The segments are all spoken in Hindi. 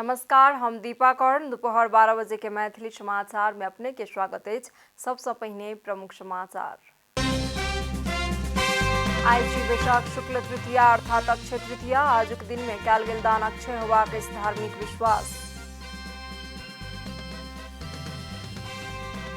नमस्कार, हम दीपा कौर। दोपहर 12 बजे के मैथिली समाचार में अपने के स्वागत है। सबसे पहिने प्रमुख समाचार। आइछि वैशाख शुक्ल तृतीया अर्थात अक्षय तृतीया। आजुक दिन में कयल गेल दान अक्षय होबाक अछि धार्मिक विश्वास।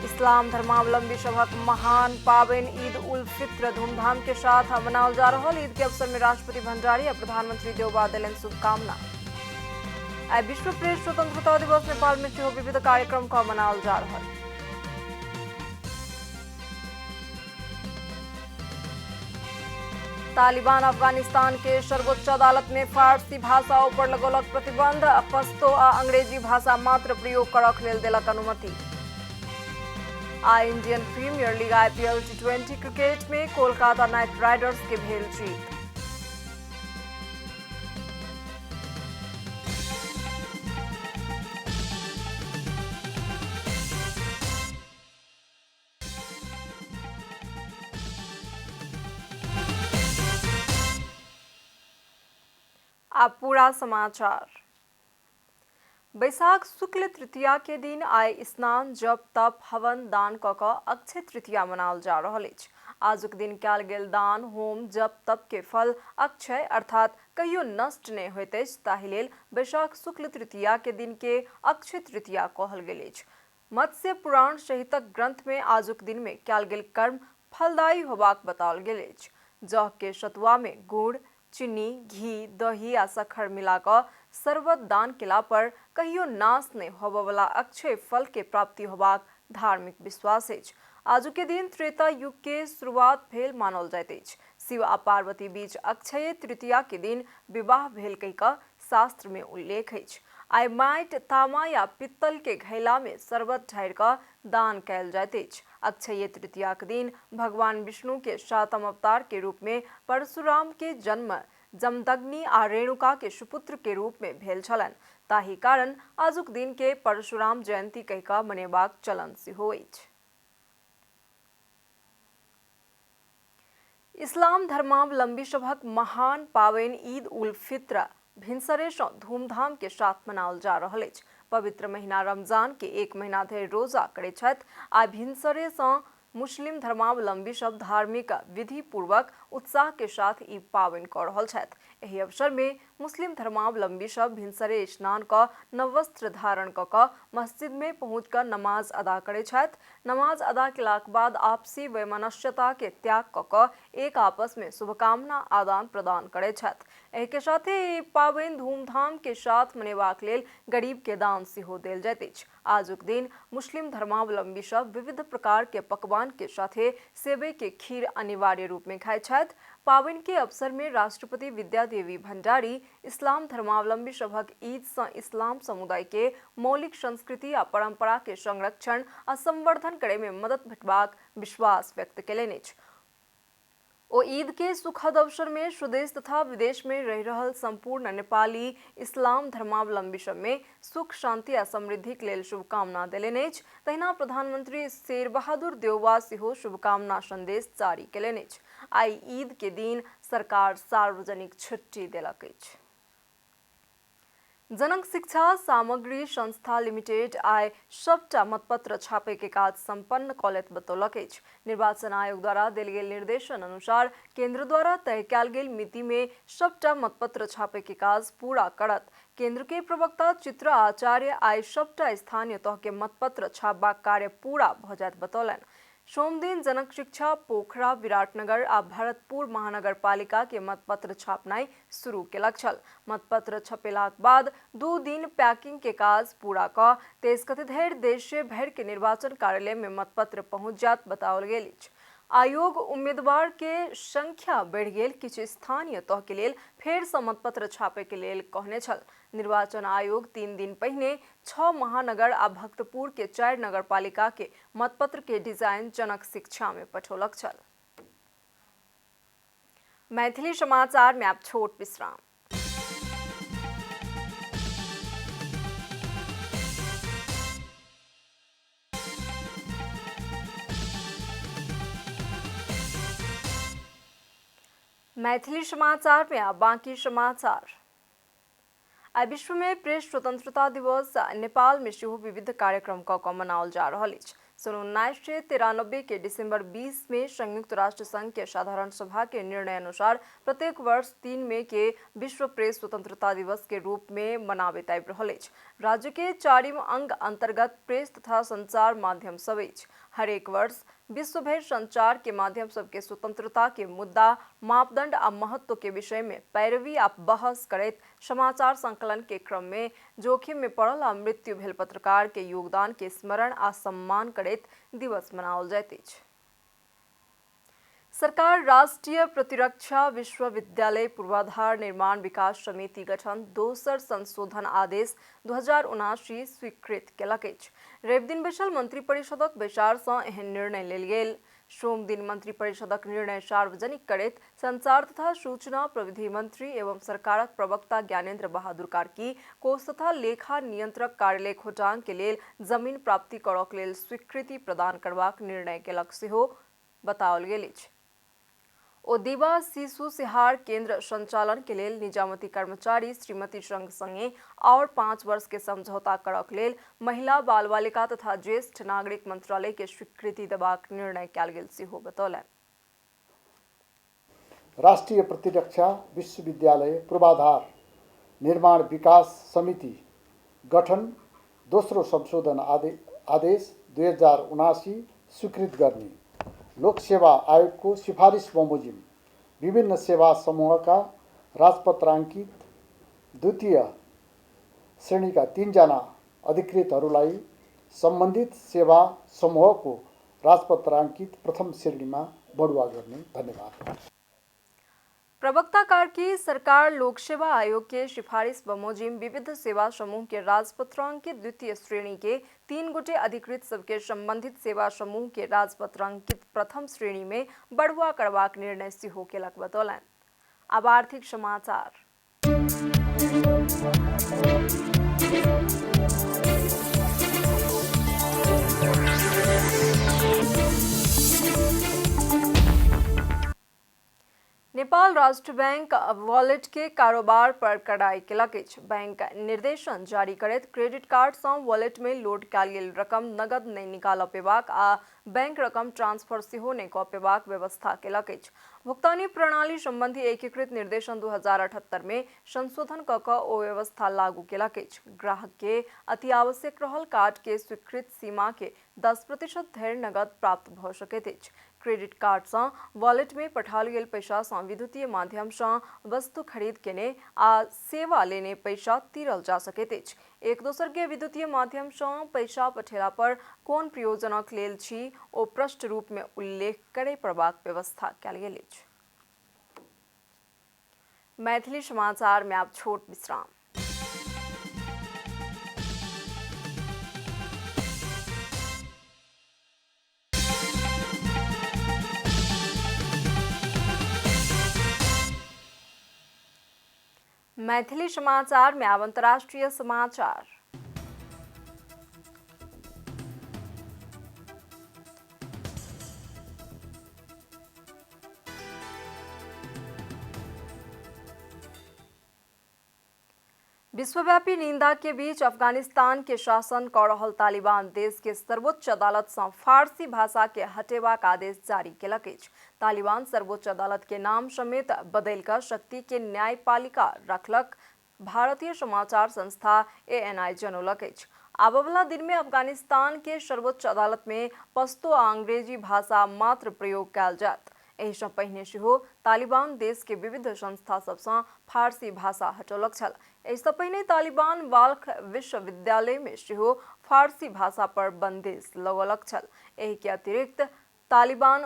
इस्लाम धर्मावलंबी सभक महान पाबनि ईद उल फित्र धूमधाम के साथ मनाओल जा रहल। ईद के अवसर में राष्ट्रपति भंडारी और प्रधानमंत्री देवबा देलनि शुभकामना। आई विश्व प्रेस स्वतंत्रता दिवस नेपाल में सेहो विविध कार्यक्रम का मनाओल जा रहा है। तालिबान अफगानिस्तान के सर्वोच्च अदालत में फारसी भाषाओं पर लगौलक प्रतिबंध। पश्तो आ अंग्रेजी भाषा मात्र प्रयोग करक लेल देलक अनुमति। आ Indian premiere league IPL T20 cricket में कोलकाता नाइट राइडर्स के भेल जीत। अब पूरा समाचार। वैशाख शुक्ल तृतीया के दिन आई स्नान जप तप हवन दान कऽ अक्षय तृतीया मनाओल जा रहल अछि। आजुक दिन कयल गेल दान होम जप तप के फल अक्षय अर्थात कहियो नष्ट नहि होइत अछि। ताहि लेल वैशाख शुक्ल तृतीया के दिन के अक्षय तृतीया कहल गेल अछि। मत्स्य पुराण सहितक ग्रंथ में आजुक दिन में कयल गेल कर्म फलदायी होबाक बताओल गेल अछि। जौ के सतुआ में गुड़ चीनी घी दही आ शक्कर मिलाकर शरबत दान केला पर कहियो नाश नहीं होबयवला अक्षय फल के प्राप्ति होबाक धार्मिक विश्वास अछि। आजु के दिन त्रेता युग के शुरुआत भेल मानल जाइत अछि। शिव आ पार्वती बीच अक्षय तृतीया के दिन विवाह भेल कहिकऽ शास्त्र में उल्लेख अछि। आई माटि तामा या पित्तल के घैला में शरबत ढारि कऽ दान कयल जाइत अछि। अक्षय तृतीया के दिन भगवान विष्णु के 7म अवतार के रूप में परशुराम के जन्म जमदग्नि आ रेणुका के सुपुत्र के रूप में भेल छलनि। ताहि कारण आजुक दिन के परशुराम जयंती कहिकऽ मनेबाक चलन सेहो अछि। इस्लाम धर्मावलंबी सभक महान पाबनि ईद उल फित्र भिनसरे सँ धूमधाम के साथ मनाओल जा रहल अछि। पवित्र महीना रमजान के एक महीना धरि रोजा करैत छथि। आ भिनसरे सँ मुस्लिम धर्मावलंबी सब धार्मिक विधि पूर्वक उत्साह के साथ ई पाबनि कऽ रहल छथि। एहि अवसर में मुस्लिम धर्मावलंबी सब भिनसरे स्नान कऽ नव वस्त्र धारण कऽ मस्जिद में पहुँच कऽ नमाज अदा करैत छथि। नमाज अदा केलाक बाद आपसी वैमनस्यता के त्याग कऽ एक आपस में शुभकामना आदान प्रदान करैत छथि। एहि के साथे ई पाबनि धूमधाम के साथ मनेबाक लेल गरीब के दान सेहो देल जाइत अछि। आजुक दिन मुस्लिम धर्मावलंबी सब विविध प्रकार के पकवान के साथे सेवई के खीर अनिवार्य रूप में खाइत छथि। पाबनि के अवसर में राष्ट्रपति विद्या देवी भंडारी इस्लाम धर्मावलंबी सभक ईद सँ इस्लाम समुदाय के मौलिक संस्कृति आ परंपरा के संरक्षण आ संवर्धन करे में मदद भेटबाक विश्वास व्यक्त केलनि अछि। ओ ईद के सुखद अवसर में स्वदेश तथा विदेश में रहि रहल संपूर्ण नेपाली इस्लाम धर्मावलंबी सब में सुख शांति आ समृद्धि के लेल शुभकामना देलनि अछि। तहिना प्रधानमंत्री शेर बहादुर देवबा सेहो शुभकामना संदेश जारी केलनि अछि। आई ईद के दिन सरकार सार्वजनिक छुट्टी देलक अछि। जनक शिक्षा सामग्री संस्था लिमिटेड आई सबटा मतपत्र छापे के काज संपन्न कऽ लेत बतौलक अछि। निर्वाचन आयोग द्वारा देल गेल निर्देशन अनुसार केंद्र द्वारा तय कयल गेल मिति में सबटा मतपत्र छापे के काज पूरा करत। केंद्र के प्रवक्ता चित्र आचार्य आई सबटा स्थानीय तह के मतपत्र छापबाक कार्य पूरा भऽ जायत बतौलनि। सोमदिन जनक शिक्षा पोखरा विराटनगर आ भरतपुर महानगर पालिका के मतपत्र छापनाई शुरू केलक छल। मतपत्र छपेलाक बाद 2 दिन पैकिंग के काज पूरा कऽ 23 गते धरि देश भरि के निर्वाचन कार्यालय में मतपत्र पहुंच जायत बताओल गेल अछि। आयोग उम्मीदवार के संख्या बढ़ि गेल किछु स्थानीय तह के लेल फेर सँ मतपत्र छापे के लेल कहने छल। निर्वाचन आयोग 3 दिन पहिने 6 महानगर आ भक्तपुर के 4 नगर पालिका के मतपत्र के डिजाइन जनक शिक्षा में पठौलक छल। मैथिली समाचार में आप छोट विश्राम। मैथिली समाचार में अब बाकी समाचार। आई विश्व में प्रेस स्वतंत्रता दिवस नेपाल में सेहो विविध कार्यक्रम क मनाओल जा रहा है। सन 1993 के दिसंबर 20 में संयुक्त राष्ट्र संघ के साधारण सभा के निर्णय अनुसार प्रत्येक वर्ष 3 मई के विश्व प्रेस स्वतंत्रता दिवस के रूप में मनावे आबि रहल अछि। राज्य के 4वीं अंग अंतर्गत प्रेस तथा संचार माध्यम सब अछि। हरेक वर्ष विश्व भर संचार के माध्यम सबके स्वतंत्रता के मुद्दा, मापदंड आ महत्व के विषय में पैरवी आ बहस करैत समाचार संकलन के क्रम में जोखिम में पड़ल आ मृत्यु भेल पत्रकार के योगदान के स्मरण आ सम्मान करैत दिवस मनाओल जाइत अछि। सरकार राष्ट्रीय प्रतिरक्षा विश्वविद्यालय पूर्वाधार निर्माण विकास समिति गठन दोसर संशोधन आदेश 2079 स्वीकृत केलक अछि। रवि दिन बैसल मंत्रिपरिषदक बैसार सँ एहन निर्णय लेल गेल। सोम दिन मंत्रिपरिषदक निर्णय सार्वजनिक करैत संचार तथा सूचना प्रविधि मंत्री एवं सरकारक प्रवक्ता ज्ञानेन्द्र बहादुर कार्की कोष तथा लेखा नियंत्रक कार्यालय खोटांग के लेल जमीन प्राप्ति करक लेल स्वीकृति प्रदान करबाक निर्णय केलक सेहो बताओल गेल अछि। ओ दिवा शिशु सिहार केंद्र संचालन के लेल निजामती कर्मचारी श्रीमती संघ संगे और 5 वर्ष के समझौता करक लेल महिला बाल बालिका तथा ज्येष्ठ नागरिक मंत्रालय के स्वीकृति देबाक निर्णय कयल गेल सेहो बतौलनि। राष्ट्रीय प्रतिरक्षा विश्वविद्यालय पूर्वाधार निर्माण विकास समिति गठन दोस्रो संशोधन आदेश 2079 स्वीकृत गर्ने, लोक सेवा आयोग को सिफारिश बमोजिम विभिन्न सेवा समूह का राजपत्रांकित द्वितीय श्रेणी का 3 जना अधिकृतहरूलाई संबंधित सेवा समूह को राजपत्रांकित प्रथम श्रेणी में बढुवा गर्ने। धन्यवाद। प्रवक्ता कार्की सरकार लोक सेवा आयोग के सिफारिश बमोजिम विविध सेवा समूह के राजपत्रांकित द्वितीय श्रेणी के 3 गोटे अधिकृत सबके संबंधित सेवा समूह के राजपत्रांकित प्रथम श्रेणी में बढ़ुआ करबाक निर्णय सेहो केलक बतौलनि। अब आर्थिक समाचार। नेपाल राष्ट्र बैंक वॉलेट के कारोबार पर कड़ाई केलक अछि। बैंक निर्देशन जारी करैत क्रेडिट कार्ड सँ वॉलेट में लोड कयल गेल रकम नगद नहीं निकालऽ पेबाक आ बैंक रकम ट्रांसफर सेहो नहीं कऽ पेबाक व्यवस्था केलक अछि। भुगतानी प्रणाली संबंधी एकीकृत निर्देशन 2078 में संशोधन कऽ ओ व्यवस्था लागू केलक अछि। ग्राहक के अति आवश्यक रहल कार्ड के स्वीकृत सीमा के 10% धरि नगद प्राप्त भऽ सकैत अछि। क्रेडिट कार्ड सँ वॉलेट में पठाओल गेल पैसा सँ विद्युतीय माध्यम सँ वस्तु खरीद केने आ सेवा लेने पैसा तीरल जा सकैत अछि। एक दोसर के विद्युतीय माध्यम सँ पैसा पठेला पर कोन प्रयोजनक लेल छी ओ प्रष्ट रूप में उल्लेख करय पड़बाक व्यवस्था कयल गेल अछि। मैथिली समाचार में आब छोट विश्राम। मैथिली समाचार में अब अंतर्राष्ट्रीय समाचार। विश्वव्यापी निंदा के बीच अफगानिस्तान के शासन कऽ रहल तालिबान देश के सर्वोच्च अदालत सँ फारसी भाषा के हटेबाक आदेश जारी केलक अछि। तालिबान सर्वोच्च अदालत के नाम समेत बदलि कऽ शक्ति के न्यायपालिका रखलक, भारतीय समाचार संस्था ANI जनौलक अछि। आबयवला दिन में अफगानिस्तान के सर्वोच्च अदालत में पश्तो आ अंग्रेजी भाषा मात्र प्रयोग कयल जायत। एहि सँ पहिने सेहो तालिबान देश के विविध संस्था सब सँ फारसी भाषा हटौलक छल। एहि सँ पहिने तालिबान बाल्ख विश्वविद्यालय में सेहो फारसी भाषा पर बंदिश लगौलक छल। एहि के अतिरिक्त तालिबान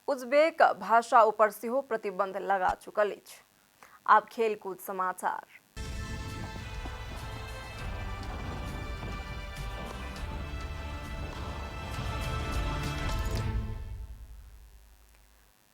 उज़्बेक भाषा ऊपर सेहो प्रतिबंध लगा चुकल अछि। आब खेलकूद समाचार।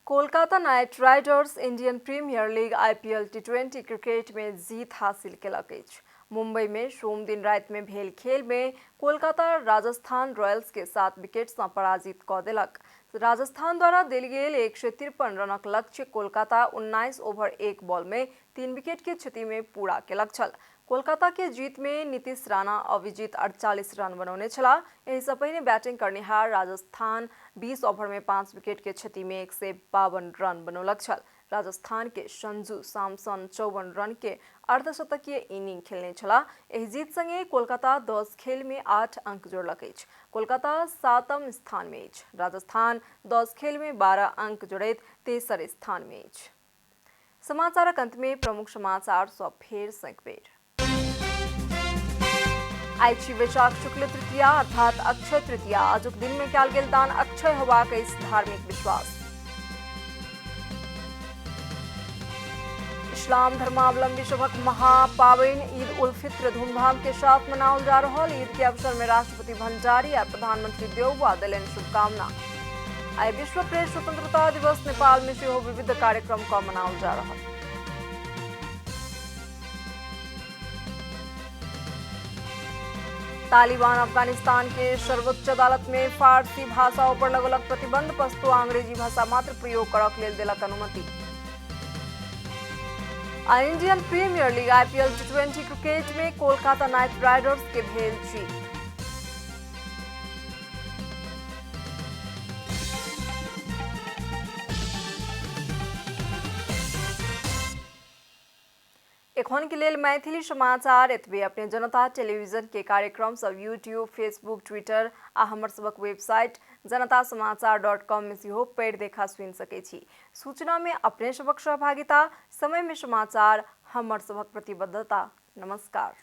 Kolkata Knight Riders Indian premiere league IPL T20 cricket में जीत हासिल केलक अछि। मुंबई में सोम दिन रात में भेल खेल में कोलकाता राजस्थान रॉयल्स के 7 विकेट सँ पराजित कऽ देलक। राजस्थान द्वारा देल गेल 153 रनक लक्ष्य कोलकाता 19 ओवर 1 बॉल में 3 विकेट के क्षति में पूरा केलक छल। कोलकाता के जीत में नीतीश राणा अविजित 48 रन बनौने छला। यही से पहले बैटिंग करनिहार राजस्थान 20 ओवर में 5 विकेट के क्षति में 152 रन बनौलक छल। राजस्थान के संजू सैमसन 54 रन के अर्धशतकीय इनिंग खेलने छला। एही जीत संगे कोलकाता 10 खेल में 8 अंक जोड़लक अछि। कोलकाता 7म स्थान में अछि। राजस्थान 10 खेल में 12 अंक जोड़ैत तेसर स्थान में अछि। समाचारक अंत में प्रमुख समाचार सब फेर सँ एक बेर। आइछि वैशाख शुक्ल तृतीया अर्थात अक्षय तृतीया। आजुक दिन में कयल गेल दान अक्षय होबाक अछि धार्मिक विश्वास। इस्लाम धर्मावलंबी सभक महापावनि ईद उल फित्र धूमधाम के साथ मनाओल जा रहल। ईद के अवसर में राष्ट्रपति भंडारी और प्रधानमंत्री देवबा देलनि शुभकामना। आइ विश्व प्रेस स्वतंत्रता दिवस नेपाल में सेहो विविध कार्यक्रम का मनाओल जा रहल। तालिबान अफगानिस्तान के सर्वोच्च अदालत में फारसी भाषाओं पर लगौलक प्रतिबंध। पश्तो आ अंग्रेजी भाषा मात्र प्रयोग करक लेल देलक अनुमति। Indian premiere league IPL T20 cricket में कोलकाता नाइट राइडर्स के भेल जीत। एखन के लेल मैथिली समाचार एतबे। अपने जनता टेलीविजन के कार्यक्रम सब यूट्यूब, फेसबुक, ट्विटर आ हमर सबक वेबसाइट जनतासमाचार.com में सेहो पढ़ि देखा सुनि सकै छी। सूचना में अपने सबक सहभागिता, समय में समाचार, हमर सबक प्रतिबद्धता। नमस्कार।